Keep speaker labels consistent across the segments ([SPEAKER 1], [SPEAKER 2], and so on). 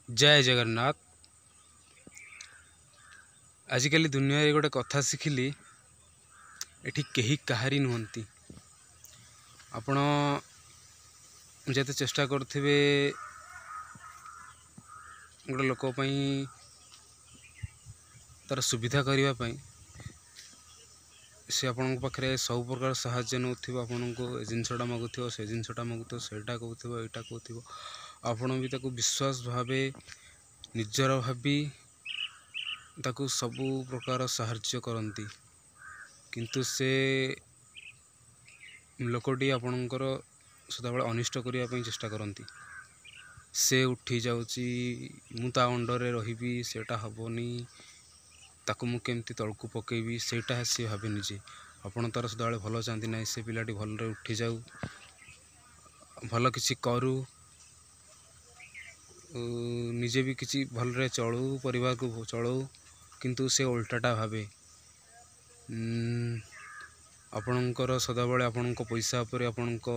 [SPEAKER 1] जय जगन्नाथ। आजिकल दुनिया रे गोटे कथा शिखिली एठी केही कहारी नुहंती। आपण जेते चेष्टा करथिबे गोटे लोक पई तार सुविधा करिवा पई से आपन पाखरे सब प्रकार सहाय्य नउथिबो। आपनको ए जिनसटा मागुथिबो, से जिनसटा मागुथिबो, सेटा कहउथिबो, एटा कहउथिबो। आपण भी ताको विश्वास भावे निजर भाबी ताकू सबु प्रकार साहाय्य करती, किंतु से लोकटी आपणकर सदाबले अनिष्ट करने चेष्टा करती। से उठी जाऊँगी मु ता अंडर रही सेटा हेनी, ताकू मु केमती तलकू पकेबी सेटा सी भावे निजे। आपण तार सदाबले भल चाहती ना, से पिलाटी भलरे उठी जाऊ, भल किसी करू, निजे भी किसी भलरे चलू, परिवार को चलू, किंतु से उल्टाटा भावे। आपणकर सदाबले आपणको पैसा उपरे आपणको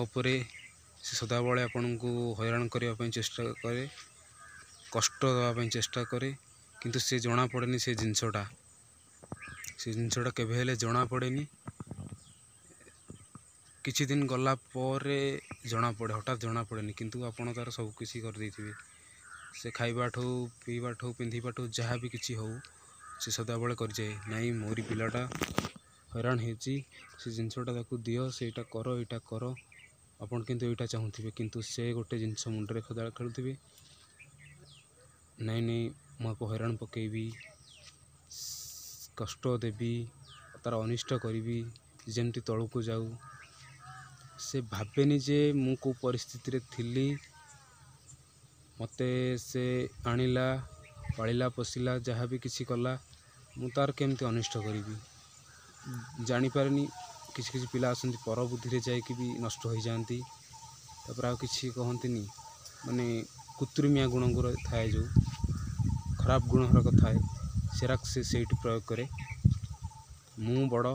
[SPEAKER 1] उपरे से सदाबले आपणको हैरान करने ପାଇଁ चेष्टा करे, कष्ट देवाई चेष्टा करे, किंतु से जना पड़ेनी। से जिनसटा केबे हेले जना पड़ेनी। किछि दिन गला परे जना पड़े, हठात जना पड़ेनी, किंतु आपण तार सब किछि कर देथिबे। से खाइबा ठो पीवा ठो पिंधिबा ठो जहाँ भी किछि हो, से सदाबले कर जाए नाई मोरी पिलाटा हैरान हेची, से जिनसटा ताकू दियो, सेटा करो, एटा करो। आपण किंतु एटा चाहूथिबे, किंतु से गोटे जिनस मुंडरे खदा खेलुथिबे, नाई नाई मको हैरान पकेबी, कष्ट देवी, तार अनिष्ट करी, जेमती तलू जाऊ। से भावेनी जे मु को परिस्थिति रे थिली, मते से आनिला, पालिला, पोसिला, जहाँ भी किसी कला, मु तार केमती अनिष्ट करी जानी पारेनी। किसी किसी पिला आसंती पर बुद्धि रे जाय कि भी नष्ट हो जाती। तापर आ किसी कहंतीनी माने कुत्रिमिया गुण गुर थाए, जो खराब गुण हरक थाए, सेराक से सेठी प्रयोग करे। मु बड़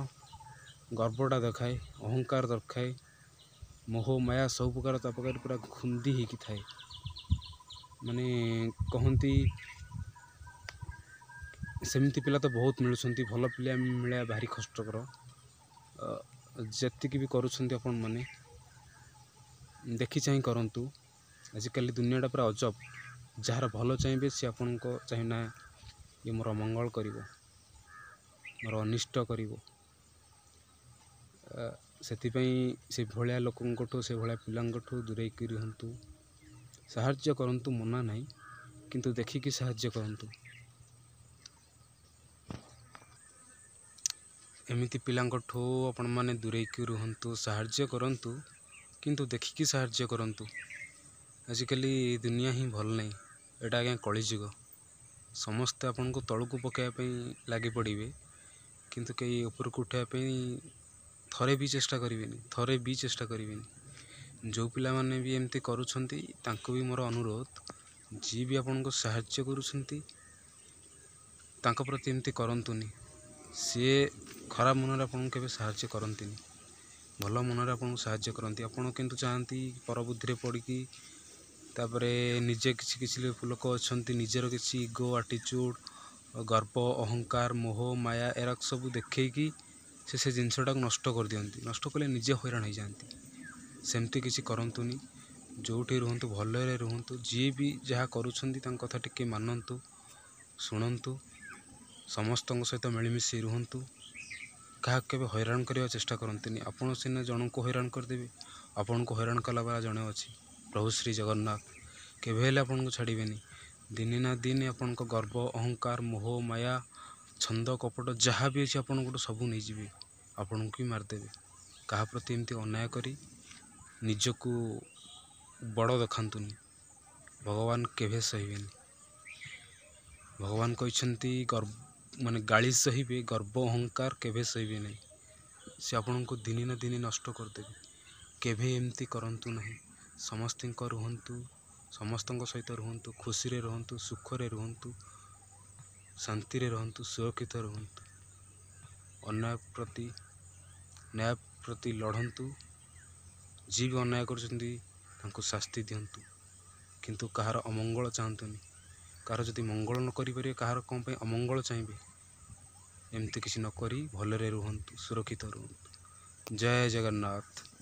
[SPEAKER 1] गर्वटा देखाए, अहंकार दर्खाए, मोह माया सब प्रकार तापकार पूरा खुंदी ही थाए। माने कहती सेमती पिला तो बहुत मिलुंट, भल पिला मिले भारी कष्टकर। जेतिकी भी करुँच आपण मैंने देखी चाह करूँ। आजिकल दुनियाटा पूरा अजब, जार भल चाहिए सी आपण को चाहिना ये मोर मंगल कर, मोर अनिष्ट कर। से भाया लोक से भाया पिलाठू दूरे रुहतु, साहाय्य करंतु, मना नहीं, किंतु देखिकी साहाय्य करंतु। एमिति पिलाठू आपण मैंने दूरे रुहतु, साहाय्य करंतु, किंतु देखिकी साहाय्य करंतु। आजिकल दुनिया ही भल नहीं, एटा आज्ञा कलिजुग। समस्ते आपन को तलू पकाइवाई लगी पड़े, किंतु कई उपरକୁ उठाइवाई थरे भी चेष्टा करें, थरे भी चेष्टा करें। जो पिला माने भी एमती करुछंती, तांको भी मोर अनुरोध, जी भी आपन को साहाय्य करुछंती तांको प्रति एमती करंतुनी। सी खराब मन आपन केबे साहाय्य करंतीनी, भल मन आपन साहाय्य करंती। आपन किंतु चाहती पर बुद्धि रे पड़िकी, तापरे निजे किसी किसी लोक अच्छे निजर किसी इगो, आटिट्यूड, गर्व, अहंकार, मोह माया एरा सब देखी से जिनसटा नष्ट कर दियंती। नष्ट कले निजे हैरान हो जाती। सेमती किसी करंतुनी, जोठी रुहतु भलरे रुहतु। जी भी जहाँ करुछंती तांक कथा टिके मानंतु, शुणंतु, समस्त सहित मिलमिशि रुहतु। क्या केबे हैरान करने चेष्टा करंतुनी। आपण सिने जन को हैरान करदेवे, आपण को हैरान कला वाला जने अच्छी प्रभु श्री जगन्नाथ, केबे आपन को छाड़बेनी। दिने ना दिन आपन को गर्व, अहंकार, मोह माया, छंद कपट जहाँ भी अच्छे आपन को सब नहीं जी, आपन को मारदेवे। क्या प्रति एमती अन्याय करी निजको बड़ देखातुनी। भगवान केभे सहीबेनी। भगवान कहते गर्व माने गाली सहीबे, गर्व अहंकार केभे सहीबे नहीं। से आपन को दिने ना दिने नष्ट करदेवे। केभे एमती करंतु नहीं। समस्त रुहतु, समस्त सहित रुहतु, खुशी रे रुहतु, सुख रे रुहतु, शांति रे रुहतु, सुरक्षित रुहतु। अन्याय प्रति न्याय प्रति लड़तु। जी भी अन्याय कर ତାଙ୍କୁ ଶାସ୍ତି ଦିଅନ୍ତୁ, କିନ୍ତୁ କାହାର ଅମଙ୍ଗଳ ଚାହାନ୍ତୁନି। କାହାର ଯଦି ମଙ୍ଗଳ ନ କରିପାରିବେ କାହାର କ'ଣ ପାଇଁ ଅମଙ୍ଗଳ ଚାହିଁବେ? ଏମିତି କିଛି ନ କରି ଭଲରେ ରୁହନ୍ତୁ, ସୁରକ୍ଷିତ ରୁହନ୍ତୁ। ଜୟ ଜଗନ୍ନାଥ।